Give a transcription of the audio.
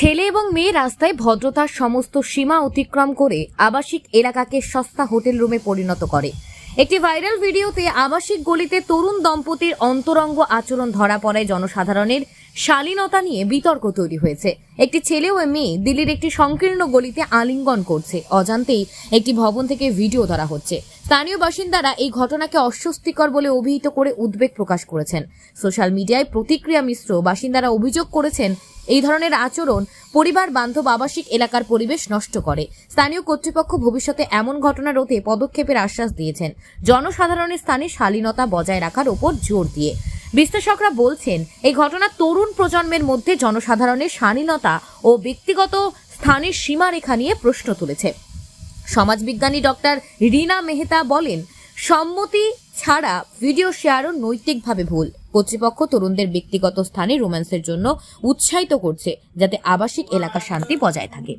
ছেলে এবং মেয়ে রাস্তায় ভদ্রতার সমস্ত সীমা অতিক্রম করে আবাসিক এলাকাকে সস্তা হোটেল রুমে পরিণত করে। একটি ভাইরাল ভিডিওতে আবাসিক গলিতে তরুণ দম্পতির অন্তরঙ্গ আচরণ ধরা পড়ায় জনসাধারণের শালীনতা নিয়ে বিতর্ক তৈরি হয়েছে। একটি ছেলে ও মেয়ে দিল্লির একটি সংকীর্ণ গলিতে আলিঙ্গন করছে, অজান্তেই একটি ভবন থেকে ভিডিও ধরা হচ্ছে। স্থানীয় বাসিন্দারা এই ঘটনাকে অস্বস্তিকর বলে অভিহিত করে উদ্বেগ প্রকাশ করেছেন। সোশ্যাল মিডিয়ায় প্রতিক্রিয়া মিশ্র। বাসিন্দারা অভিযোগ করেছেন, এই ধরনের আচরণ পরিবার বান্ধব আবাসিক এলাকার পরিবেশ নষ্ট করে। স্থানীয় কর্তৃপক্ষ ভবিষ্যতে এমন ঘটনা রোধে পদক্ষেপের আশ্বাস দিয়েছেন, জনসাধারণের স্থানে শালীনতা বজায় রাখার উপর জোর দিয়ে। বিশ্লেষকরা বলছেন, এই ঘটনা তরুণ প্রজন্মের মধ্যে জনসাধারণের শালীনতা ও ব্যক্তিগত স্থানের সীমারেখা নিয়ে প্রশ্ন তুলেছে। সমাজবিজ্ঞানী ডক্টর রিনা মেহতা বলেন, সম্মতি ছাড়া ভিডিও শেয়ারও নৈতিকভাবে ভুল। কর্তৃপক্ষ তরুণদের ব্যক্তিগত স্থানে রোম্যান্সের জন্য উৎসাহিত করছে, যাতে আবাসিক এলাকার শান্তি বজায় থাকে।